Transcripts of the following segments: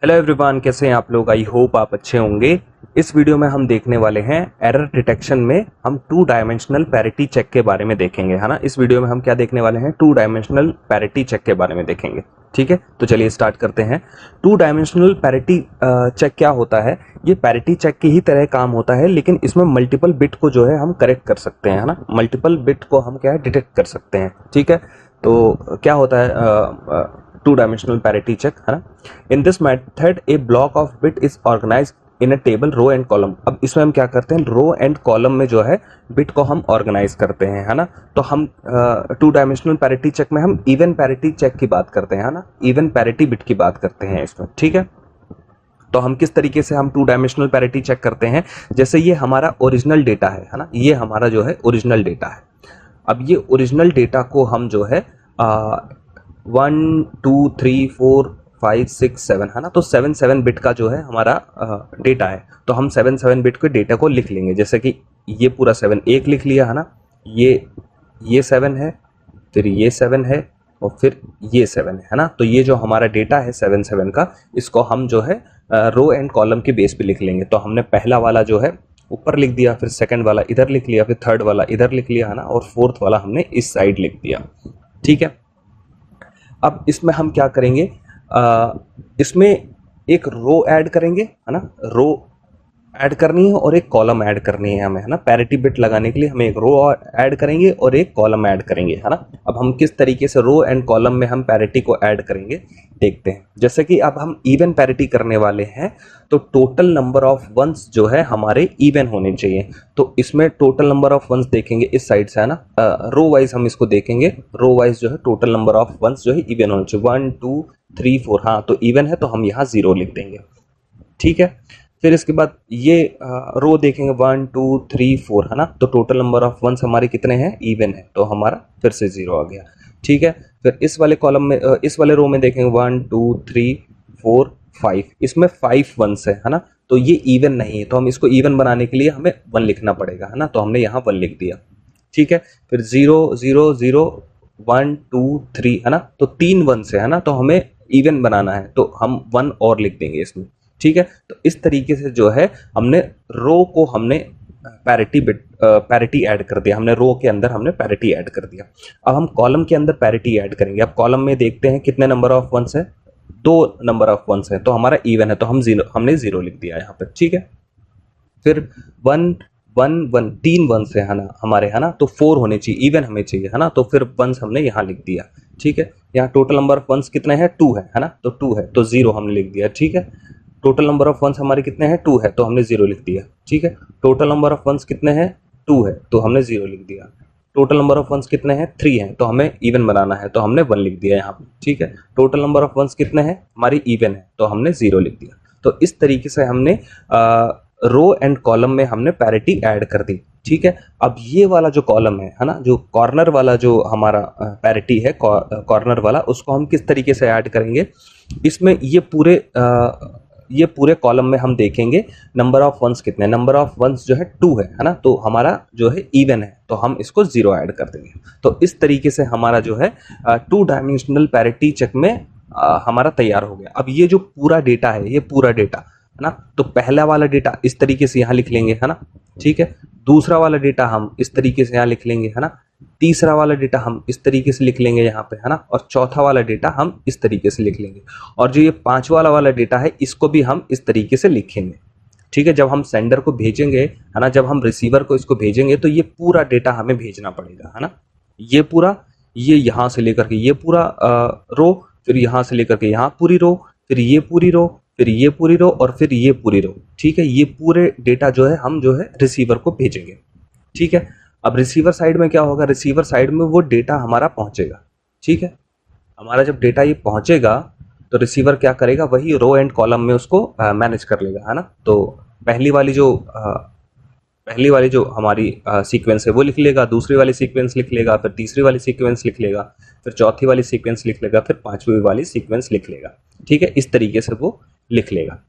Hello everyone, कैसे हैं आप लोग। आई होप आप अच्छे होंगे। इस वीडियो में हम देखने वाले हैं एरर डिटेक्शन में हम टू डायमेंशनल पैरिटी चेक के बारे में देखेंगे, है ना। इस वीडियो में हम क्या देखने वाले हैं, टू डायमेंशनल पैरिटी चेक के बारे में देखेंगे। ठीक है, तो चलिए स्टार्ट करते हैं। टू डायमेंशनल पैरिटी चेक क्या होता है। ये पैरिटी चेक की ही तरह काम होता है, लेकिन इसमें मल्टीपल बिट को जो है हम करेक्ट कर सकते हैं, है ना। मल्टीपल बिट को हम क्या है डिटेक्ट कर सकते हैं। ठीक है, तो क्या होता है टू डायमेंशनल पैरिटी चेक, है ना। In this method a block of bit is organise in a table row and column. अब इसमें हम क्या करते हैं, रो एंड कॉलम में जो है बिट को हम ऑर्गेनाइज करते हैं, है ना। तो हम टू डायमेंशनल पैरिटी चेक में हम इवन पैरिटी चेक की बात करते हैं, है ना। इवन पैरिटी बिट की बात करते हैं इसमें। ठीक है, तो हम किस तरीके से हम टू डायमेंशनल पैरिटी चेक करते हैं। जैसे ये हमारा ओरिजिनल डेटा है ना। ये हमारा जो है ओरिजिनल डेटा है। अब ये ओरिजिनल डेटा को हम जो है 1 2 3 4 5 6 7, है ना। तो 7 बिट का जो है हमारा डेटा है। तो हम 7 बिट के डेटा को लिख लेंगे। जैसे कि ये पूरा 7 एक लिख लिया, है ना। ये 7 है, फिर ये 7 है, और फिर ये 7 है ना। तो ये जो हमारा डेटा है 7 का, इसको हम जो है रो एंड कॉलम के बेस पे लिख लेंगे। तो हमने पहला वाला जो है ऊपर लिख दिया, फिर सेकंड वाला इधर लिख लिया, फिर थर्ड वाला इधर लिख लिया, है ना, और फोर्थ वाला हमने इस साइड लिख दिया। ठीक है, अब इसमें हम क्या करेंगे, इसमें एक रो ऐड करेंगे, है ना। रो ऐड करनी है और एक कॉलम ऐड करनी है हमें, है ना। पैरिटी बिट लगाने के लिए हमें एक रो ऐड करेंगे और एक कॉलम ऐड करेंगे, है ना। अब हम किस तरीके से रो एंड कॉलम में हम पैरिटी को ऐड करेंगे देखते हैं। जैसे कि अब हम इवन पैरिटी करने वाले हैं, तो टोटल नंबर ऑफ वंस जो है हमारे इवन होने चाहिए। तो इसमें टोटल नंबर ऑफ वंस देखेंगे इस साइड से, है ना। रो वाइज हम इसको देखेंगे। रो वाइज जो है टोटल नंबर ऑफ वंस जो है इवन होने चाहिए। 1 2 3 4, हाँ, तो इवन है तो हम यहाँ 0 लिख देंगे। ठीक है, फिर इसके बाद ये रो देखेंगे 1 2 3 4, है ना। तो टोटल नंबर ऑफ वंस हमारे कितने हैं, इवन है, तो हमारा फिर से 0 आ गया। ठीक है, फिर इस वाले कॉलम में इस वाले रो में देखेंगे 1 2 3 4 5, इसमें 5 वंस है ना। तो ये इवन नहीं है, तो हम इसको इवन बनाने के लिए हमें 1 लिखना पड़ेगा, है ना। तो हमने यहाँ 1 लिख दिया। ठीक है, फिर 0 0 0 1 2 3, है ना। तो 3 वंस है ना, तो हमें इवन बनाना है, तो हम 1 और लिख देंगे इसमें। ठीक है, तो इस तरीके से जो है हमने रो को हमने पैरिटी ऐड कर दिया। हमने रो के अंदर हमने पैरिटी ऐड कर दिया। अब हम कॉलम के अंदर पैरिटी ऐड करेंगे। अब कॉलम में देखते हैं कितने नंबर ऑफ वंस है, 2 नंबर ऑफ वंस है, तो हमारा इवन है, तो हमने 0 लिख दिया यहाँ पे। ठीक है, फिर 1 1 1 3 वंस है ना हमारे, है ना। तो 4 होने चाहिए, इवन हमें चाहिए, है ना। तो फिर वंस हमने यहाँ लिख दिया। ठीक है, यहाँ टोटल नंबर ऑफ वंस कितने हैं, 2 है ना। तो 2 है तो 0 हमने लिख दिया। ठीक है, टोटल नंबर ऑफ वंस हमारे कितने हैं, 2 है, तो हमने 0 लिख दिया। ठीक है, टोटल नंबर ऑफ वंस कितने हैं, 2 है, तो हमने 0 लिख दिया। टोटल नंबर ऑफ वंस कितने हैं, 3 हैं, तो हमें इवन बनाना है, तो हमने 1 लिख दिया यहाँ पे। ठीक है, टोटल नंबर ऑफ वंस कितने हैं, हमारी इवन है, तो हमने 0 लिख दिया। तो इस तरीके से हमने रो एंड कॉलम में हमने पैरिटी ऐड कर दी। ठीक है, अब ये वाला जो कॉलम है ना, जो कॉर्नर वाला जो हमारा पैरिटी है, कॉर्नर वाला, उसको हम किस तरीके से ऐड करेंगे। इसमें ये पूरे कॉलम में हम देखेंगे नंबर ऑफ वंस कितने, नंबर ऑफ वंस जो है 2 है ना। तो हमारा जो है इवन है, तो हम इसको 0 ऐड कर देंगे। तो इस तरीके से हमारा जो है टू डायमेंशनल पैरिटी चेक में हमारा तैयार हो गया। अब ये जो पूरा डेटा है, ये पूरा डेटा है ना, तो पहला वाला डेटा इस तरीके से यहाँ लिख लेंगे, है ना। ठीक है, दूसरा वाला डेटा हम इस तरीके से यहाँ लिख लेंगे, है ना। तीसरा वाला डेटा हम इस तरीके से लिख लेंगे यहाँ पे, है ना। और चौथा वाला डेटा हम इस तरीके से लिख लेंगे। और जो ये 5वां वाला डेटा है, इसको भी हम इस तरीके से लिखेंगे। ठीक है, जब हम सेंडर को भेजेंगे, है ना, जब हम रिसीवर को इसको भेजेंगे, तो ये पूरा डेटा हमें भेजना पड़ेगा, है ना। ये पूरा, ये यहाँ से लेकर के ये पूरा रो, फिर यहाँ से लेकर के यहाँ पूरी रो, फिर ये पूरी रो, फिर ये पूरी रो, और फिर ये पूरी रो। ठीक है, ये पूरे डेटा जो है हम जो है रिसीवर को भेजेंगे। ठीक है, अब रिसीवर साइड में क्या होगा, रिसीवर साइड में वो डेटा हमारा पहुंचेगा। ठीक है, हमारा जब डेटा ये पहुंचेगा, तो रिसीवर क्या करेगा, वही रो एंड कॉलम में उसको मैनेज कर लेगा, है ना। तो पहली वाली जो हमारी सीक्वेंस है वो लिख लेगा, दूसरी वाली सीक्वेंस लिख लेगा, फिर तीसरी वाली सीक्वेंस लिख लेगा, फिर चौथी वाली सीक्वेंस लिख लेगा, फिर 5वीं वाली सीक्वेंस लिख लेगा। ठीक है, इस तरीके से वो लिख लेगा।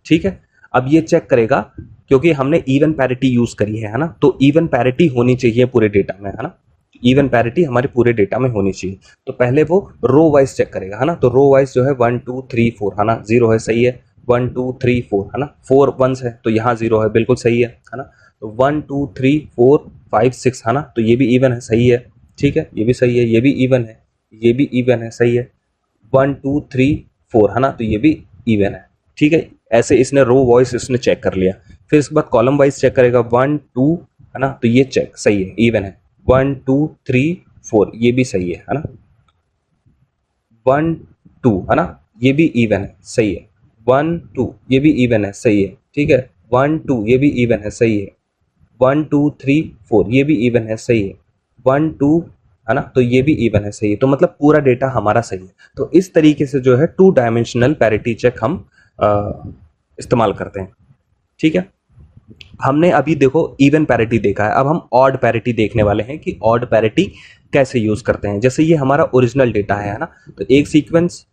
ठीक है, अब ये चेक करेगा, क्योंकि हमने इवन पैरिटी यूज करी है ना। तो इवन पैरिटी होनी चाहिए पूरे डेटा में, है ना। इवन पैरिटी हमारे पूरे डेटा में होनी चाहिए। तो पहले वो रो वाइज चेक करेगा, है ना। तो रो वाइज जो है 1 2 3 4, है ना, 0 है, सही है। 1 2 3 4, है ना, 4 वंस है तो यहाँ 0 है, बिल्कुल सही है ना। तो 1 2 3 4 5 6, है ना, तो ये भी इवन है, सही है, ठीक है, ये भी सही है, ये भी इवन है, ये भी इवन है, सही है। 1 2 3 4, है ना, तो ये भी इवन है, ठीक है। ऐसे इसने रो वाइज इसने चेक कर लिया। फिर इसके बाद कॉलम वाइज चेक करेगा, 1 2, है ना, तो ये चेक सही है, इवन है। 1 2 3 4, ये भी सही है ना। 1 2, है ना, ये भी इवन है, सही है। 1 2, ये भी इवन है, सही है, ठीक है। 1 2, ये भी इवन है, सही है। 1 2 3 4, ये भी इवन है, सही है। 1 2, है ना, तो ये भी इवन है, सही है। तो मतलब पूरा डेटा हमारा सही है। तो इस तरीके से जो है 2 डायमेंशनल पैरिटी चेक हम इस्तेमाल करते हैं, ठीक है। हमने अभी देखो इवन पैरिटी देखा है, अब हम ऑड पैरिटी देखने वाले हैं कि ऑड पैरिटी कैसे यूज करते हैं। जैसे ये हमारा ओरिजिनल डेटा है ना, तो एक सीक्वेंस,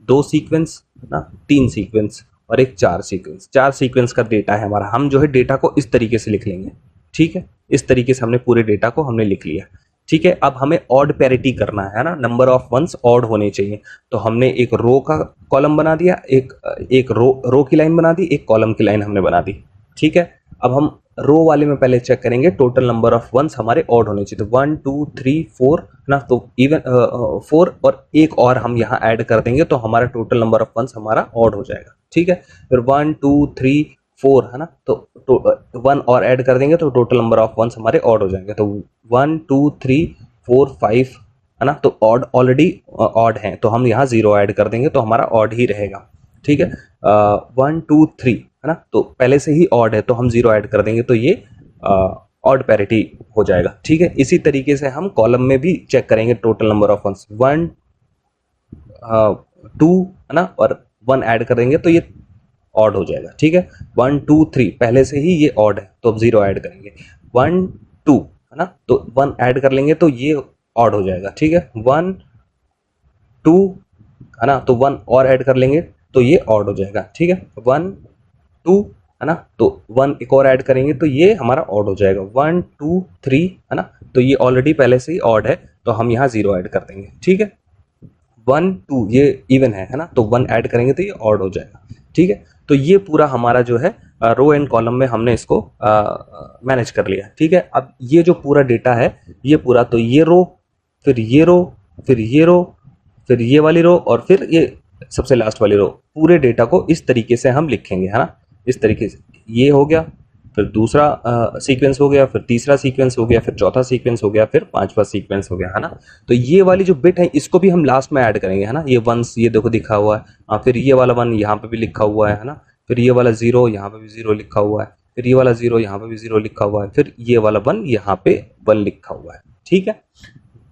2 सीक्वेंस ना, 3 सीक्वेंस और एक 4 सीक्वेंस, 4 सीक्वेंस का डेटा है हमारा। हम जो है डेटा को इस तरीके से लिख लेंगे, ठीक है। इस तरीके से हमने पूरे डेटा को हमने लिख लिया, ठीक है। अब हमें ऑड पैरिटी करना है ना, नंबर ऑफ वंस ऑड होने चाहिए। तो हमने एक रो का कॉलम बना दिया, एक रो की लाइन बना दी, एक कॉलम की लाइन हमने बना दी, ठीक है। अब हम रो वाले में पहले चेक करेंगे टोटल नंबर ऑफ वंस हमारे ऑड होने चाहिए। तो 1 2 3 4, ना, तो इवन 4 और एक और हम यहाँ ऐड कर देंगे तो हमारा टोटल नंबर ऑफ वंस हमारा ऑड हो जाएगा, ठीक है। फिर 1 2 3 4, है ना, तो 1 और ऐड कर देंगे तो टोटल नंबर ऑफ वंस हमारे ऑड हो जाएंगे। तो 1 2 3 4 5, है ना, तो ऑड ऑलरेडी ऑड है तो हम यहाँ 0 ऐड कर देंगे तो हमारा ऑड ही रहेगा, ठीक है। 1 2 3, है ना, तो पहले से ही ऑड है तो हम 0 ऐड कर देंगे तो ये ऑड पैरिटी हो जाएगा, ठीक है। इसी तरीके से हम कॉलम में भी चेक करेंगे टोटल नंबर ऑफ वंस, 1 2, है ना, और 1 ऐड करेंगे तो ये ऑड हो जाएगा, ठीक है। 1 2 3 पहले से ही ये ऑड है तो अब 0 ऐड करेंगे। 1 2, है ना, तो 1 ऐड कर लेंगे तो ये ऑड हो जाएगा, ठीक है। 1 2, है ना, तो 1 और ऐड कर लेंगे तो ये ऑड हो जाएगा, ठीक है। 1 2, है ना, तो 1 एक और ऐड करेंगे तो ये हमारा ऑड हो जाएगा। 1 2 3, है ना, तो ये ऑलरेडी पहले से ही ऑड है तो हम यहाँ 0 ऐड कर देंगे, ठीक है। 1 2, ये इवन है ना, तो 1 ऐड करेंगे तो ये ऑड हो जाएगा, ठीक है। तो ये पूरा हमारा जो है रो एंड कॉलम में हमने इसको मैनेज कर लिया, ठीक है। अब ये जो पूरा डेटा है ये पूरा, तो ये रो, फिर ये रो, फिर ये रो, फिर ये वाली रो और फिर ये सबसे लास्ट वाली रो, पूरे डेटा को इस तरीके से हम लिखेंगे, है ना, इस तरीके से। ये हो गया, फिर दूसरा सीक्वेंस हो गया, फिर तीसरा सीक्वेंस हो गया, फिर चौथा सीक्वेंस हो गया, फिर पांचवा सीक्वेंस हो गया, है ना। तो ये वाली जो बिट है इसको भी हम लास्ट में ऐड करेंगे, है ना। ये वंस, ये देखो दिखा हुआ है, फिर ये वाला 1 यहाँ पे भी लिखा हुआ है ना, फिर ये वाला 0 यहाँ पे भी 0 लिखा हुआ है, फिर ये वाला 0 यहाँ पे भी 0 लिखा हुआ है, फिर ये वाला 1 यहाँ पे 1 लिखा हुआ है, ठीक है।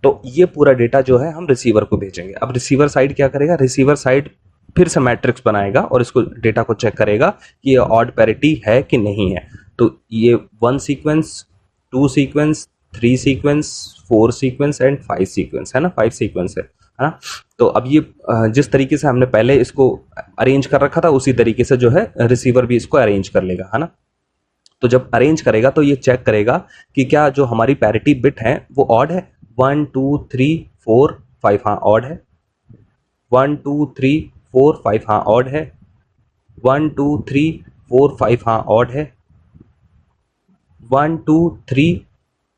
तो ये पूरा डेटा जो है हम रिसीवर को भेजेंगे। अब रिसीवर साइड क्या करेगा, रिसीवर साइड फिर से मैट्रिक्स बनाएगा और इसको डेटा को चेक करेगा कि ये ऑड पैरिटी है कि नहीं है। तो ये 1 sequence, 2 sequence, 3 sequence, 4 sequence and 5 sequence, है ना, 5 सीक्वेंस है ना। तो अब ये जिस तरीके से हमने पहले इसको अरेंज कर रखा था उसी तरीके से जो है रिसीवर भी इसको अरेंज कर लेगा, है ना। तो जब अरेंज करेगा तो ये चेक करेगा कि क्या जो हमारी पैरिटी बिट है वो ऑड है। 1 2 3 4 5, हाँ ऑड है। 1 2 3 4 5, हाँ ऑड है। 1 2 3 4 5, हाँ ऑड है। 1 2 3,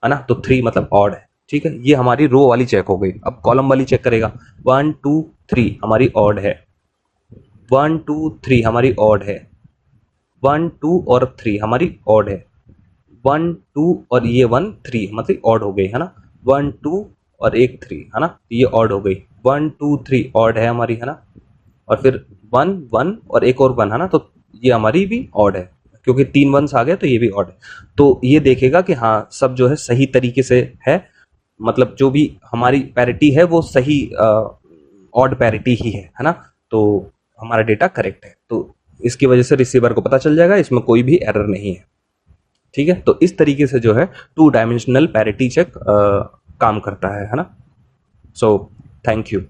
है ना, तो 3 मतलब ऑड है, ठीक है। ये हमारी रो वाली चेक हो गई। अब कॉलम वाली चेक करेगा, 1 2 3 हमारी ऑड है, 1 2 3 हमारी ऑड है, 1 2 और 3 हमारी ऑड है, 1 2 और ये 1 3 मतलब ऑड हो गई, है ना। 1 2 और एक 3, है ना, ये ऑड हो गई। 1 2 3 ऑड है हमारी, है ना, और फिर 1 1 और एक और 1, है ना, तो ये हमारी भी ऑड है क्योंकि 3 वंस आ गए तो ये भी ऑड है। तो ये देखेगा कि हाँ सब जो है सही तरीके से है, मतलब जो भी हमारी पैरिटी है वो सही ऑड पैरिटी ही है ना, तो हमारा डेटा करेक्ट है। तो इसकी वजह से रिसीवर को पता चल जाएगा इसमें कोई भी एरर नहीं है, ठीक है। तो इस तरीके से जो है 2 डायमेंशनल पैरिटी चेक काम करता है ना। So thank you.